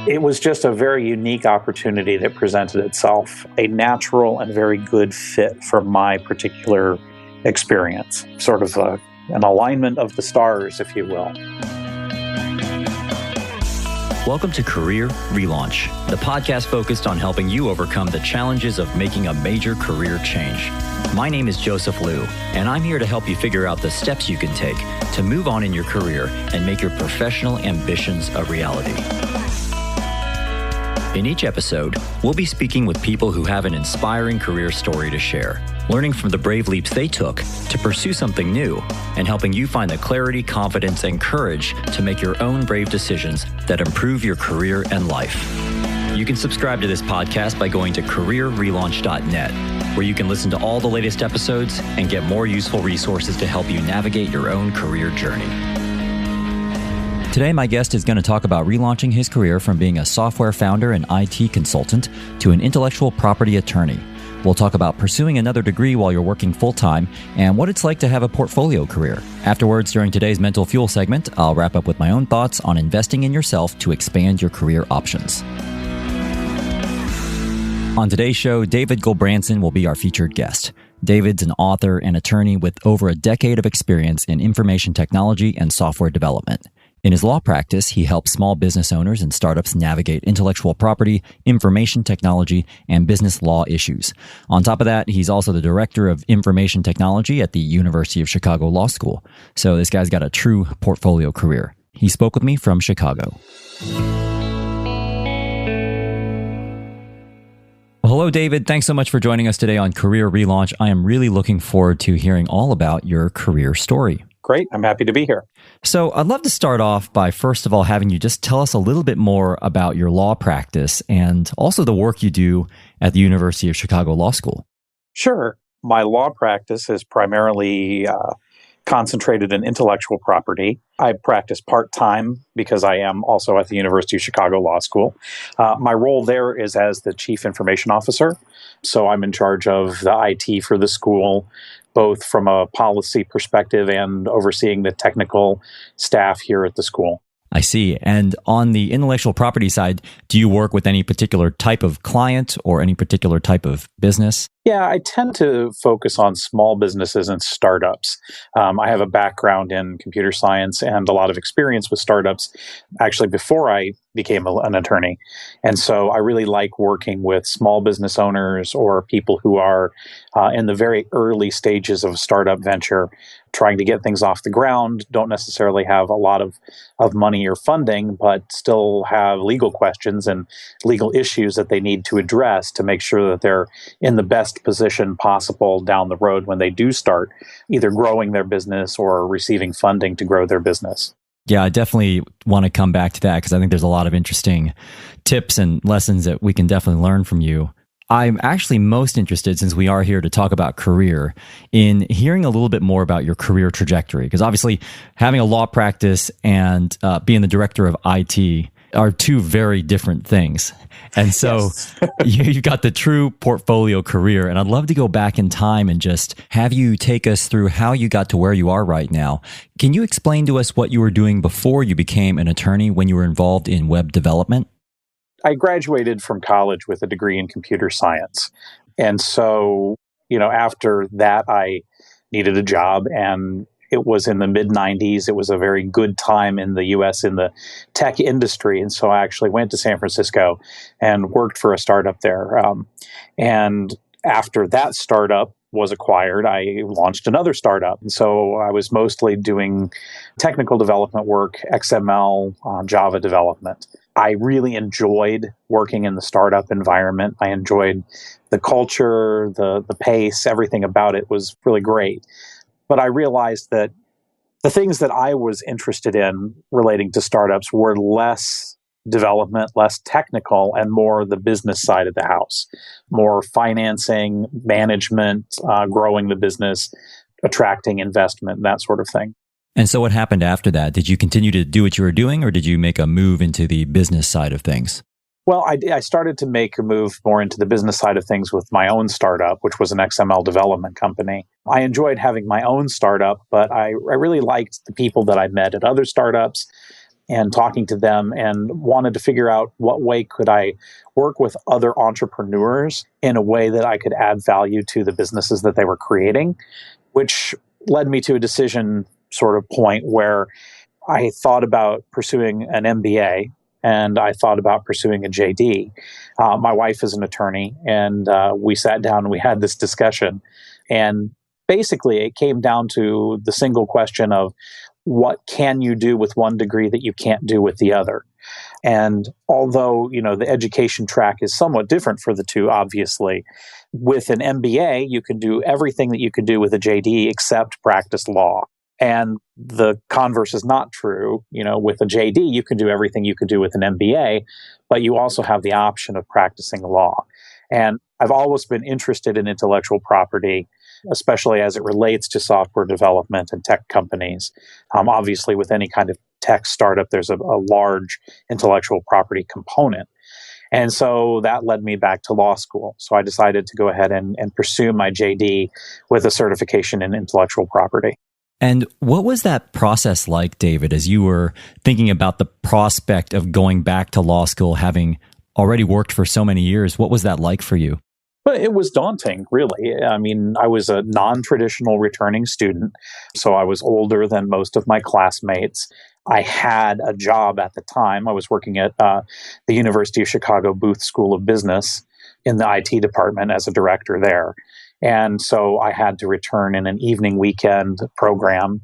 It was just a very unique opportunity that presented itself, a natural and very good fit for my particular experience, sort of an alignment of the stars, if you will. Welcome to Career Relaunch, the podcast focused on helping you overcome the challenges of making a major career change. My name is Joseph Liu, and I'm here to help you figure out the steps you can take to move on in your career and make your professional ambitions a reality. In each episode, we'll be speaking with people who have an inspiring career story to share, learning from the brave leaps they took to pursue something new, and helping you find the clarity, confidence, and courage to make your own brave decisions that improve your career and life. You can subscribe to this podcast by going to careerrelaunch.net, where you can listen to all the latest episodes and get more useful resources to help you navigate your own career journey. Today, my guest is going to talk about relaunching his career from being a software founder and IT consultant to an intellectual property attorney. We'll talk about pursuing another degree while you're working full-time and what it's like to have a portfolio career. Afterwards, during today's Mental Fuel segment, I'll wrap up with my own thoughts on investing in yourself to expand your career options. On today's show, David Gulbransen will be our featured guest. David's an author and attorney with over a decade of experience in information technology and software development. In his law practice, he helps small business owners and startups navigate intellectual property, information technology, and business law issues. On top of that, he's also the director of information technology at the University of Chicago Law School. So this guy's got a true portfolio career. He spoke with me from Chicago. Well, hello, David. Thanks so much for joining us today on Career Relaunch. I am really looking forward to hearing all about your career story. Great. I'm happy to be here. So I'd love to start off by, first of all, having you just tell us a little bit more about your law practice and also the work you do at the University of Chicago Law School. Sure. My law practice is primarily concentrated in intellectual property. I practice part-time because I am also at the University of Chicago Law School. My role there is as the Chief Information Officer. So I'm in charge of the IT for the school, both from a policy perspective and overseeing the technical staff here at the school. I see. And on the intellectual property side, do you work with any particular type of client or any particular type of business? Yeah, I tend to focus on small businesses and startups. I have a background in computer science and a lot of experience with startups, actually before I became an attorney. And so I really like working with small business owners or people who are in the very early stages of a startup venture, trying to get things off the ground, don't necessarily have a lot of money or funding, but still have legal questions and legal issues that they need to address to make sure that they're in the best position possible down the road when they do start either growing their business or receiving funding to grow their business. Yeah, I definitely want to come back to that because I think there's a lot of interesting tips and lessons that we can definitely learn from you. I'm actually most interested, since we are here to talk about career, in hearing a little bit more about your career trajectory. Because obviously, having a law practice and being the director of IT are two very different things. And so you've got the true portfolio career. And I'd love to go back in time and just have you take us through how you got to where you are right now. Can you explain to us what you were doing before you became an attorney when you were involved in web development? I graduated from college with a degree in computer science. And so, after that, I needed a job, and it was in the mid-90s. It was a very good time in the U.S. in the tech industry. And so I actually went to San Francisco and worked for a startup there. And after that startup was acquired, I launched another startup. And so I was mostly doing technical development work, XML, Java development. I really enjoyed working in the startup environment. I enjoyed the culture, the pace, everything about it was really great. But I realized that the things that I was interested in relating to startups were less development, less technical, and more the business side of the house, more financing, management, growing the business, attracting investment, that sort of thing. And so what happened after that? Did you continue to do what you were doing, or did you make a move into the business side of things? Well, I started to make a move more into the business side of things with my own startup, which was an XML development company. I enjoyed having my own startup, but I really liked the people that I met at other startups. and talking to them, and wanted to figure out what way could I work with other entrepreneurs in a way that I could add value to the businesses that they were creating, which led me to a decision sort of point where I thought about pursuing an MBA and I thought about pursuing a JD. My wife is an attorney, and we sat down and we had this discussion. And basically, it came down to the single question of what can you do with one degree that you can't do with the other? And although, the education track is somewhat different for the two, obviously, with an MBA, you can do everything that you could do with a JD except practice law. And the converse is not true. With a JD, you can do everything you could do with an MBA, but you also have the option of practicing law. And I've always been interested in intellectual property, especially as it relates to software development and tech companies. Obviously, with any kind of tech startup, there's a large intellectual property component. And so that led me back to law school. So I decided to go ahead and pursue my JD with a certification in intellectual property. And what was that process like, David, as you were thinking about the prospect of going back to law school, having already worked for so many years? What was that like for you? But it was daunting, really. I mean, I was a non-traditional returning student, so I was older than most of my classmates. I had a job at the time. I was working at the University of Chicago Booth School of Business in the IT department as a director there. And so I had to return in an evening weekend program,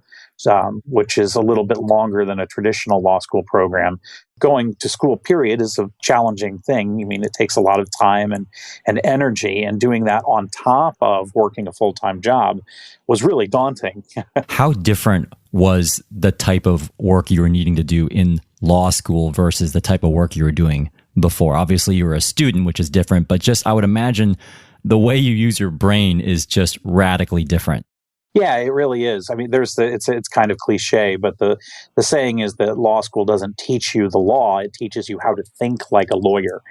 which is a little bit longer than a traditional law school program. Going to school, period, is a challenging thing. I mean, it takes a lot of time and energy, and doing that on top of working a full-time job was really daunting. How different was the type of work you were needing to do in law school versus the type of work you were doing before? Obviously, you were a student, which is different, but just I would imagine the way you use your brain is just radically different. Yeah, it really is. I mean, it's kind of cliche, but the saying is that law school doesn't teach you the law; it teaches you how to think like a lawyer.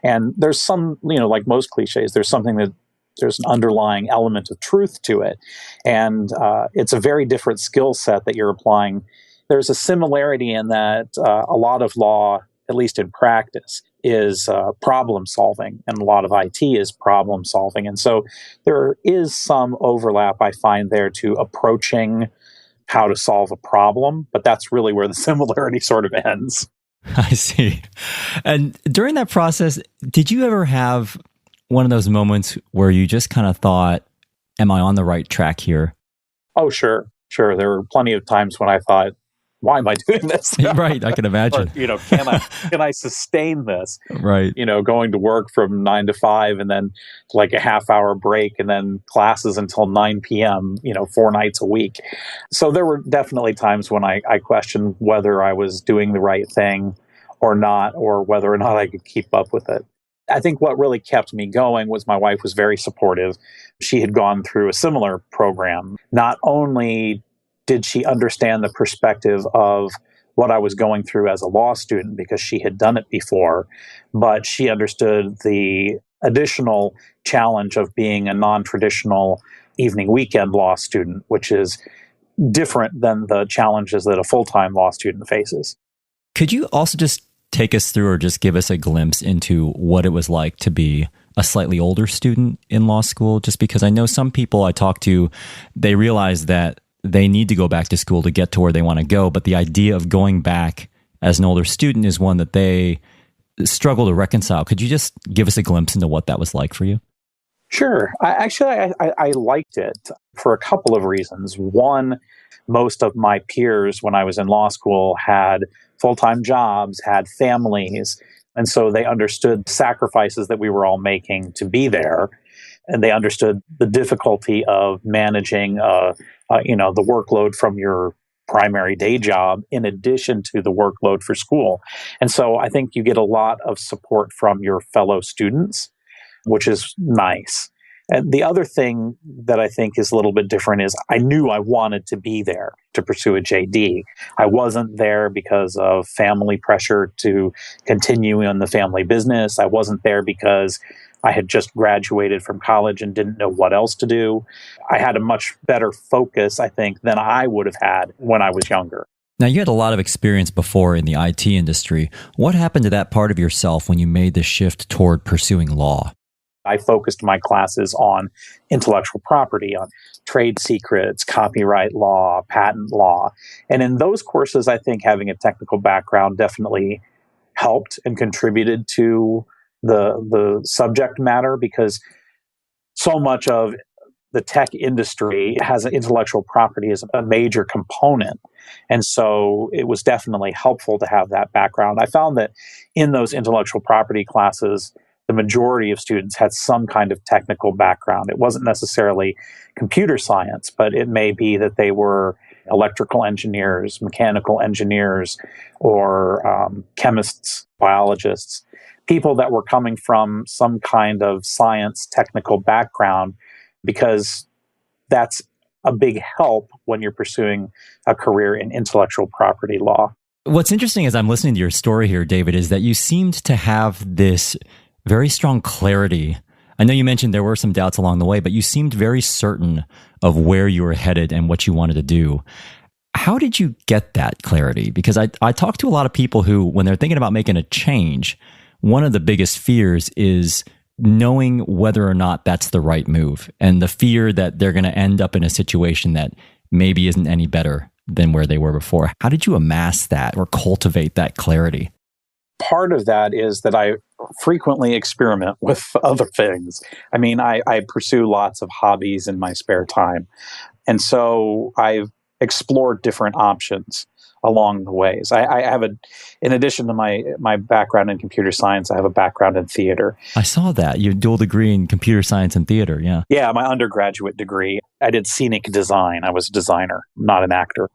And there's some, like most cliches, there's an underlying element of truth to it, and it's a very different skill set that you're applying. There's a similarity in that a lot of law, at least in practice, is problem solving, and a lot of IT is problem solving. And so there is some overlap, I find, there to approaching how to solve a problem, but that's really where the similarity sort of ends. I see. And during that process, did you ever have one of those moments where you just kind of thought, am I on the right track here? Oh, sure. There were plenty of times when I thought, why am I doing this? Right, I can imagine. Or, can I sustain this? Right. Going to work from 9 to 5 and then like a half hour break and then classes until 9 p.m., 4 nights a week. So there were definitely times when I questioned whether I was doing the right thing or not, or whether or not I could keep up with it. I think what really kept me going was my wife was very supportive. She had gone through a similar program. Not only did she understand the perspective of what I was going through as a law student because she had done it before, but she understood the additional challenge of being a non-traditional evening weekend law student, which is different than the challenges that a full-time law student faces. Could you also just take us through or just give us a glimpse into what it was like to be a slightly older student in law school? Just because I know some people I talk to, they realize that they need to go back to school to get to where they want to go. But the idea of going back as an older student is one that they struggle to reconcile. Could you just give us a glimpse into what that was like for you? Sure. I liked it for a couple of reasons. One, most of my peers when I was in law school had full-time jobs, had families, and so they understood the sacrifices that we were all making to be there. And they understood the difficulty of managing, the workload from your primary day job in addition to the workload for school. And so I think you get a lot of support from your fellow students, which is nice. And the other thing that I think is a little bit different is I knew I wanted to be there to pursue a JD. I wasn't there because of family pressure to continue in the family business. I wasn't there because I had just graduated from college and didn't know what else to do. I had a much better focus, I think, than I would have had when I was younger. Now, you had a lot of experience before in the IT industry. What happened to that part of yourself when you made the shift toward pursuing law? I focused my classes on intellectual property, on trade secrets, copyright law, patent law. And in those courses, I think having a technical background definitely helped and contributed to the subject matter, because so much of the tech industry has intellectual property as a major component. And so it was definitely helpful to have that background. I found that in those intellectual property classes, the majority of students had some kind of technical background. It wasn't necessarily computer science, but it may be that they were electrical engineers, mechanical engineers, or chemists, biologists, people that were coming from some kind of science technical background, because that's a big help when you're pursuing a career in intellectual property law. What's interesting as I'm listening to your story here, David, is that you seemed to have this very strong clarity. I know you mentioned there were some doubts along the way, but you seemed very certain of where you were headed and what you wanted to do. How did you get that clarity? Because I talk to a lot of people who, when they're thinking about making a change, one of the biggest fears is knowing whether or not that's the right move, and the fear that they're going to end up in a situation that maybe isn't any better than where they were before. How did you amass that or cultivate that clarity? Part of that is that I frequently experiment with other things. I mean, I pursue lots of hobbies in my spare time. And so I've explored different options along the ways. I have in addition to my background in computer science, I have a background in theater. I saw that. You have a dual degree in computer science and theater, yeah. Yeah, my undergraduate degree. I did scenic design. I was a designer, not an actor.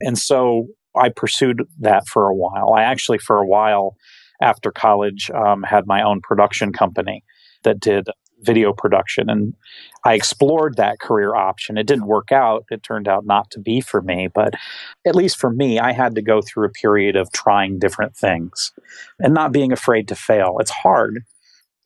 And so I pursued that for a while. I actually, for a while after college, had my own production company that did video production. And I explored that career option. It didn't work out. It turned out not to be for me. But at least for me, I had to go through a period of trying different things and not being afraid to fail. It's hard.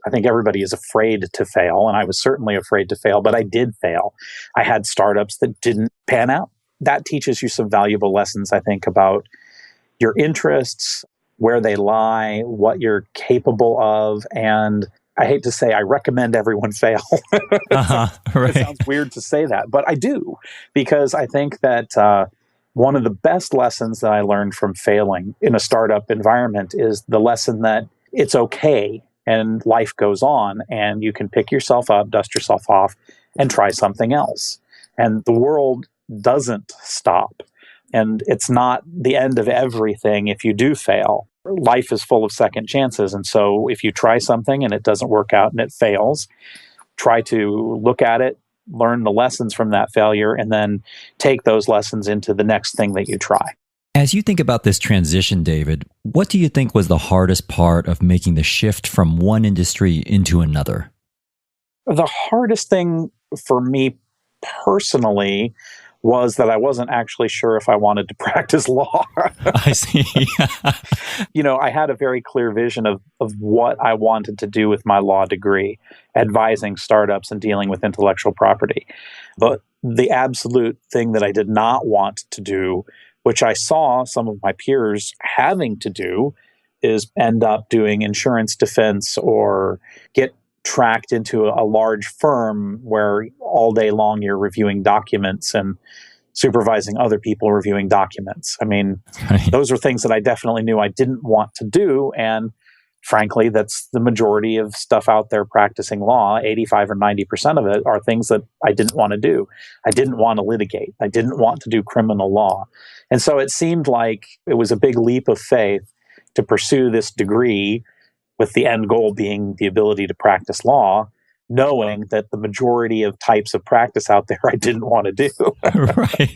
I think everybody is afraid to fail. And I was certainly afraid to fail, but I did fail. I had startups that didn't pan out. That teaches you some valuable lessons, I think, about your interests, where they lie, what you're capable of. And I hate to say I recommend everyone fail. Right. It sounds weird to say that, but I do, because I think that one of the best lessons that I learned from failing in a startup environment is the lesson that it's okay and life goes on and you can pick yourself up, dust yourself off, and try something else. And the world doesn't stop. And it's not the end of everything if you do fail. Life is full of second chances. And so if you try something and it doesn't work out and it fails, try to look at it, learn the lessons from that failure, and then take those lessons into the next thing that you try. As you think about this transition, David, what do you think was the hardest part of making the shift from one industry into another? The hardest thing for me personally was that I wasn't actually sure if I wanted to practice law. I see. I had a very clear vision of what I wanted to do with my law degree, advising startups and dealing with intellectual property. But the absolute thing that I did not want to do, which I saw some of my peers having to do, is end up doing insurance defense or get tracked into a large firm where all day long you're reviewing documents and supervising other people reviewing documents. I mean, Right. Those are things that I definitely knew I didn't want to do. And frankly, that's the majority of stuff out there practicing law. 85 or 90% of it are things that I didn't want to do. I didn't want to litigate. I didn't want to do criminal law. And so it seemed like it was a big leap of faith to pursue this degree with the end goal being the ability to practice law, knowing that the majority of types of practice out there I didn't want to do. Right.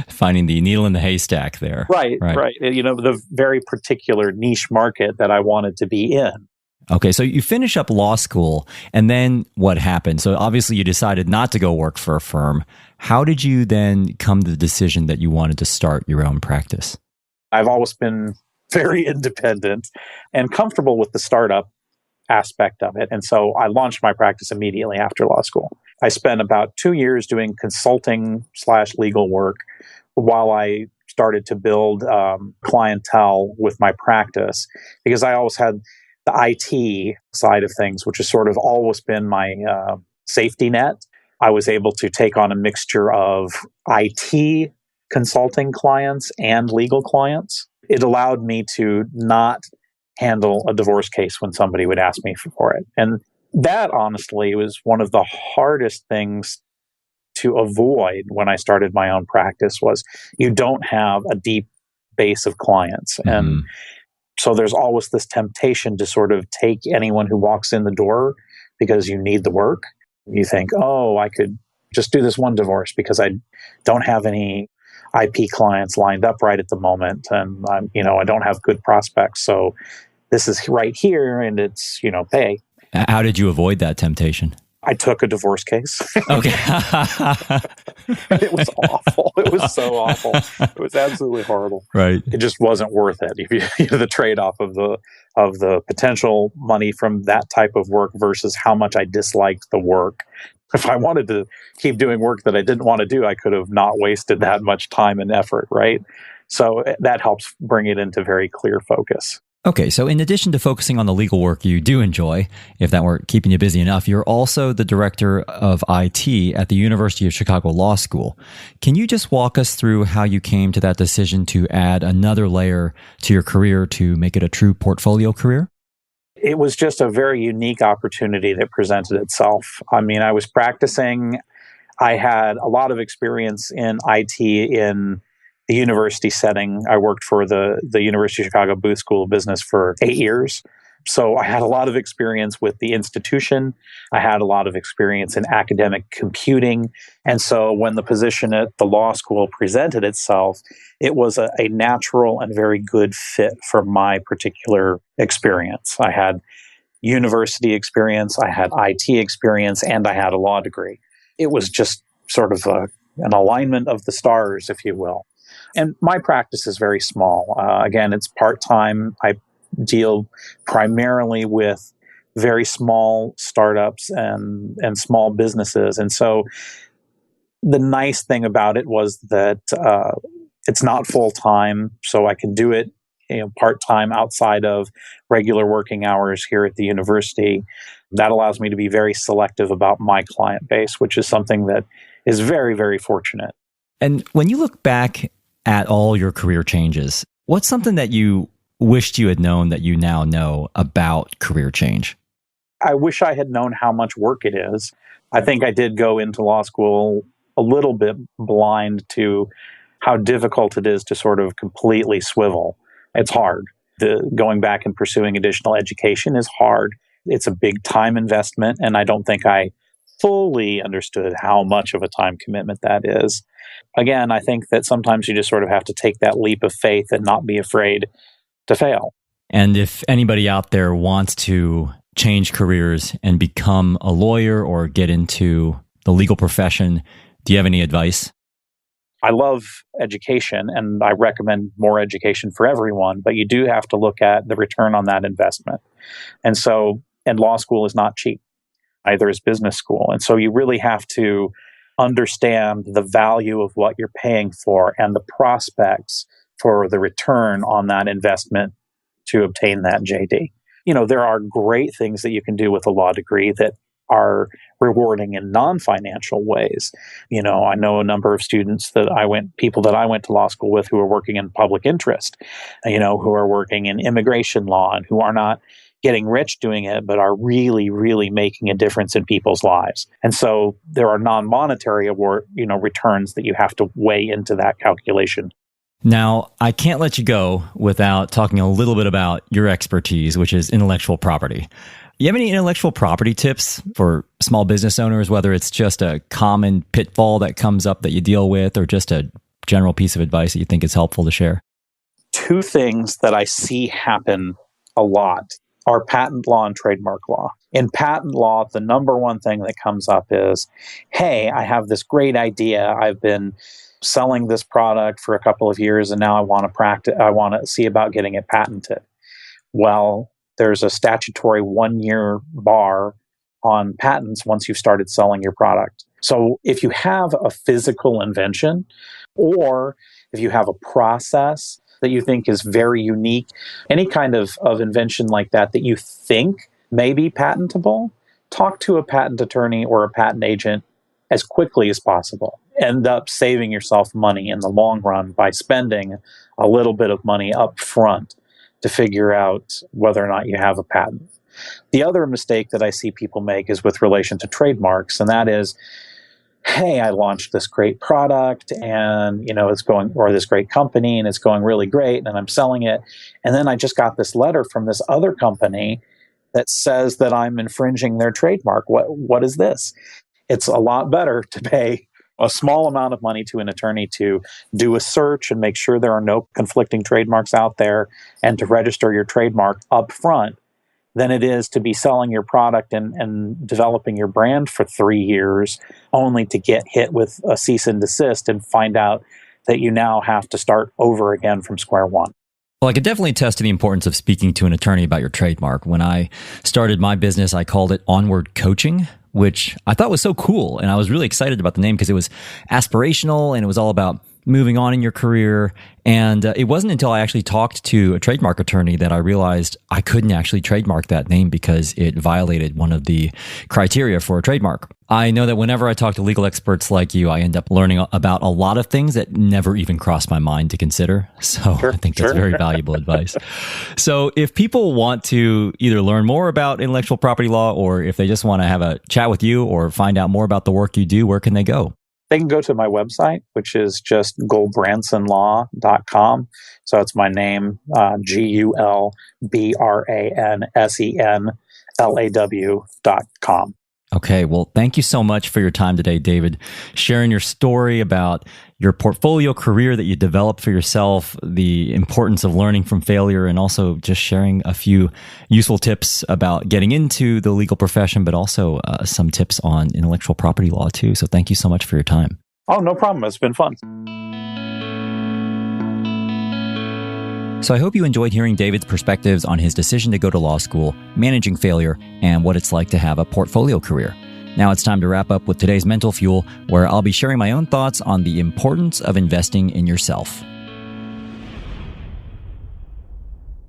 Finding the needle in the haystack there. Right. The very particular niche market that I wanted to be in. Okay, so you finish up law school, and then what happened? So obviously you decided not to go work for a firm. How did you then come to the decision that you wanted to start your own practice? I've always been very independent and comfortable with the startup aspect of it. And so I launched my practice immediately after law school. I spent about 2 years doing consulting / legal work while I started to build clientele with my practice, because I always had the IT side of things, which has sort of always been my safety net. I was able to take on a mixture of IT consulting clients and legal clients. It allowed me to not handle a divorce case when somebody would ask me for it. And that honestly was one of the hardest things to avoid when I started my own practice. Was you don't have a deep base of clients. Mm-hmm. And so there's always this temptation to sort of take anyone who walks in the door because you need the work. You think, oh, I could just do this one divorce because I don't have any IP clients lined up right at the moment, and I don't have good prospects. So this is right here, and it's, pay. How did you avoid that temptation? I took a divorce case. Okay. It was awful. It was so awful. It was absolutely horrible. Right. It just wasn't worth it. If the trade-off of the potential money from that type of work versus how much I disliked the work. If I wanted to keep doing work that I didn't want to do, I could have not wasted that much time and effort, right? So that helps bring it into very clear focus. Okay, so in addition to focusing on the legal work you do enjoy, if that weren't keeping you busy enough, you're also the director of IT at the University of Chicago Law School. Can you just walk us through how you came to that decision to add another layer to your career to make it a true portfolio career? It was just a very unique opportunity that presented itself. I mean, I was practicing. I had a lot of experience in IT in the university setting. I worked for the University of Chicago Booth School of Business for 8 years. So I had a lot of experience with the institution. I had a lot of experience in academic computing. And so when the position at the law school presented itself, it was a natural and very good fit for my particular experience. I had university experience, I had IT experience, and I had a law degree. It was just sort of an alignment of the stars, if you will. And my practice is very small. Again, it's part-time. I deal primarily with very small startups and small businesses. And so the nice thing about it was that it's not full-time, so I can do it part-time outside of regular working hours here at the university. That allows me to be very selective about my client base, which is something that is very, very fortunate. And when you look back at all your career changes, what's something that you wished you had known that you now know about career change? I wish I had known how much work it is. I think I did go into law school a little bit blind to how difficult it is to sort of completely swivel. It's hard. Going back and pursuing additional education is hard. It's a big time investment, and I don't think I fully understood how much of a time commitment that is. Again, I think that sometimes you just sort of have to take that leap of faith and not be afraid to fail. And if anybody out there wants to change careers and become a lawyer or get into the legal profession, do you have any advice? I love education, and I recommend more education for everyone, but you do have to look at the return on that investment. And law school is not cheap. Either is business school. And so you really have to understand the value of what you're paying for and the prospects for the return on that investment to obtain that JD. There are great things that you can do with a law degree that are rewarding in non-financial ways. I know a number of students people that I went to law school with who are working in public interest, who are working in immigration law and who are not getting rich doing it, but are really, really making a difference in people's lives. And so there are non-monetary returns that you have to weigh into that calculation. Now, I can't let you go without talking a little bit about your expertise, which is intellectual property. You have any intellectual property tips for small business owners, whether it's just a common pitfall that comes up that you deal with or just a general piece of advice that you think is helpful to share? Two things that I see happen a lot are patent law and trademark law. In patent law, the number one thing that comes up is, hey, I have this great idea. I've been selling this product for a couple of years, and now I want to see about getting it patented. Well, there's a statutory 1-year bar on patents once you've started selling your product. So if you have a physical invention, or if you have a process that you think is very unique, any kind of invention like that that you think may be patentable, talk to a patent attorney or a patent agent as quickly as possible. End up saving yourself money in the long run by spending a little bit of money up front to figure out whether or not you have a patent. The other mistake that I see people make is with relation to trademarks, and that is, hey, I launched this great product and, it's going, or this great company, and it's going really great, and I'm selling it. And then I just got this letter from this other company that says that I'm infringing their trademark. What is this? It's a lot better to pay a small amount of money to an attorney to do a search and make sure there are no conflicting trademarks out there and to register your trademark up front than it is to be selling your product and developing your brand for 3 years only to get hit with a cease and desist and find out that you now have to start over again from square one. Well, I could definitely attest to the importance of speaking to an attorney about your trademark. When I started my business, I called it Onward Coaching, which I thought was so cool. And I was really excited about the name because it was aspirational and it was all about moving on in your career. And it wasn't until I actually talked to a trademark attorney that I realized I couldn't actually trademark that name because it violated one of the criteria for a trademark. I know that whenever I talk to legal experts like you, I end up learning about a lot of things that never even crossed my mind to consider. So I think that's very valuable advice. So if people want to either learn more about intellectual property law, or if they just want to have a chat with you or find out more about the work you do, where can they go? They can go to my website, which is just gulbransenlaw.com. So it's my name, GULBRANSENLAW.com. Okay, well, thank you so much for your time today, David, sharing your story about your portfolio career that you developed for yourself, the importance of learning from failure, and also just sharing a few useful tips about getting into the legal profession, but also some tips on intellectual property law too. So thank you so much for your time. Oh, no problem. It's been fun. So I hope you enjoyed hearing David's perspectives on his decision to go to law school, managing failure, and what it's like to have a portfolio career. Now it's time to wrap up with today's Mental Fuel, where I'll be sharing my own thoughts on the importance of investing in yourself.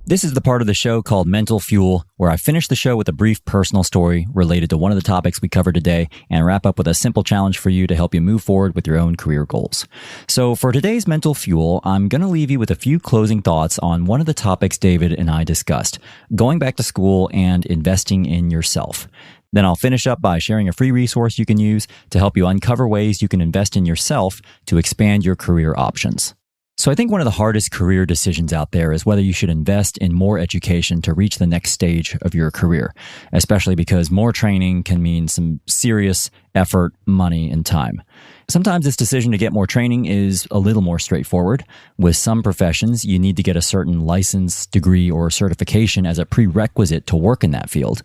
This is the part of the show called Mental Fuel, where I finish the show with a brief personal story related to one of the topics we covered today and wrap up with a simple challenge for you to help you move forward with your own career goals. So for today's Mental Fuel, I'm going to leave you with a few closing thoughts on one of the topics David and I discussed, going back to school and investing in yourself. Then I'll finish up by sharing a free resource you can use to help you uncover ways you can invest in yourself to expand your career options. So I think one of the hardest career decisions out there is whether you should invest in more education to reach the next stage of your career, especially because more training can mean some serious effort, money, and time. Sometimes this decision to get more training is a little more straightforward. With some professions, you need to get a certain license, degree, or certification as a prerequisite to work in that field.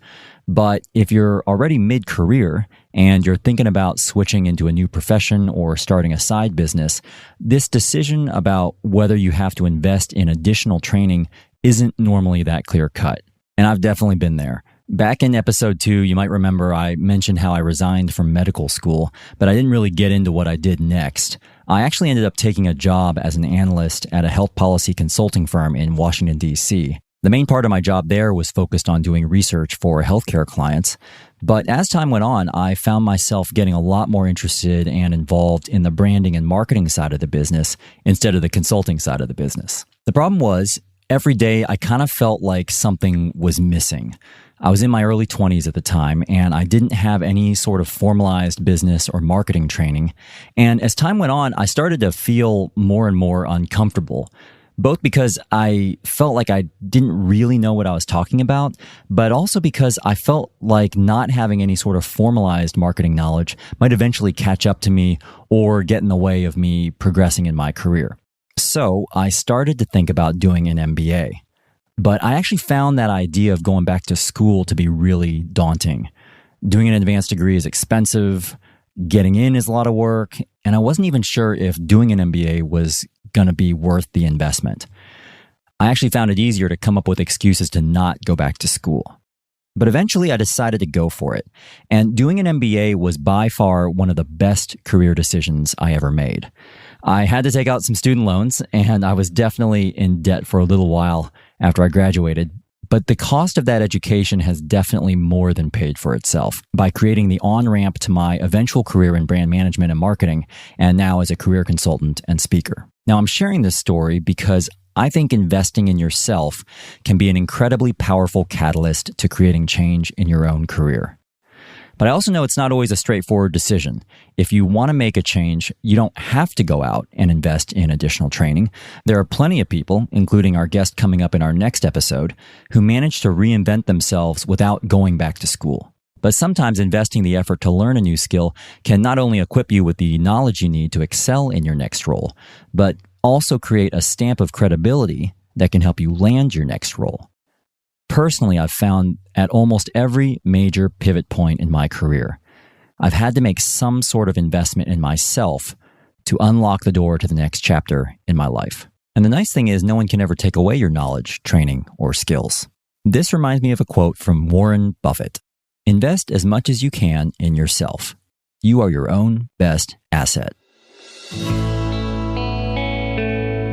But if you're already mid-career and you're thinking about switching into a new profession or starting a side business, this decision about whether you have to invest in additional training isn't normally that clear-cut. And I've definitely been there. Back in episode 2, you might remember I mentioned how I resigned from medical school, but I didn't really get into what I did next. I actually ended up taking a job as an analyst at a health policy consulting firm in Washington, D.C. The main part of my job there was focused on doing research for healthcare clients. But as time went on, I found myself getting a lot more interested and involved in the branding and marketing side of the business instead of the consulting side of the business. The problem was, every day I kind of felt like something was missing. I was in my early 20s at the time, and I didn't have any sort of formalized business or marketing training. And as time went on, I started to feel more and more uncomfortable, both because I felt like I didn't really know what I was talking about, but also because I felt like not having any sort of formalized marketing knowledge might eventually catch up to me or get in the way of me progressing in my career. So I started to think about doing an MBA. But I actually found that idea of going back to school to be really daunting. Doing an advanced degree is expensive, getting in is a lot of work, and I wasn't even sure if doing an MBA was going to be worth the investment. I actually found it easier to come up with excuses to not go back to school. But eventually I decided to go for it, and doing an MBA was by far one of the best career decisions I ever made. I had to take out some student loans, and I was definitely in debt for a little while after I graduated. But the cost of that education has definitely more than paid for itself by creating the on-ramp to my eventual career in brand management and marketing, and now as a career consultant and speaker. Now, I'm sharing this story because I think investing in yourself can be an incredibly powerful catalyst to creating change in your own career. But I also know it's not always a straightforward decision. If you want to make a change, you don't have to go out and invest in additional training. There are plenty of people, including our guest coming up in our next episode, who manage to reinvent themselves without going back to school. But sometimes investing the effort to learn a new skill can not only equip you with the knowledge you need to excel in your next role, but also create a stamp of credibility that can help you land your next role. Personally, I've found at almost every major pivot point in my career, I've had to make some sort of investment in myself to unlock the door to the next chapter in my life. And the nice thing is, no one can ever take away your knowledge, training, or skills. This reminds me of a quote from Warren Buffett. Invest as much as you can in yourself. You are your own best asset.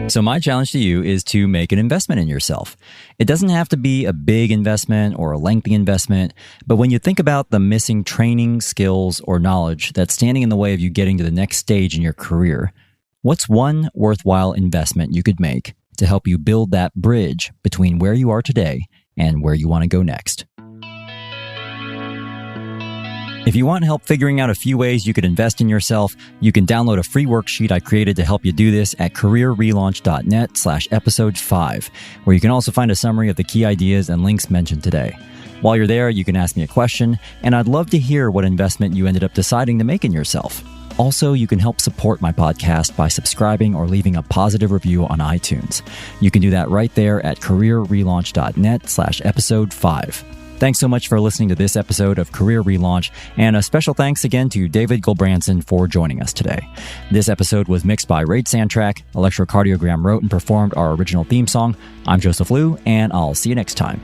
So my challenge to you is to make an investment in yourself. It doesn't have to be a big investment or a lengthy investment, but when you think about the missing training, skills, or knowledge that's standing in the way of you getting to the next stage in your career, what's one worthwhile investment you could make to help you build that bridge between where you are today and where you want to go next? If you want help figuring out a few ways you could invest in yourself, you can download a free worksheet I created to help you do this at careerrelaunch.net/episode 5, where you can also find a summary of the key ideas and links mentioned today. While you're there, you can ask me a question, and I'd love to hear what investment you ended up deciding to make in yourself. Also, you can help support my podcast by subscribing or leaving a positive review on iTunes. You can do that right there at careerrelaunch.net/episode 5. Thanks so much for listening to this episode of Career Relaunch, and a special thanks again to David Gulbransen for joining us today. This episode was mixed by Raid Sandtrack. Electrocardiogram wrote and performed our original theme song. I'm Joseph Liu, and I'll see you next time.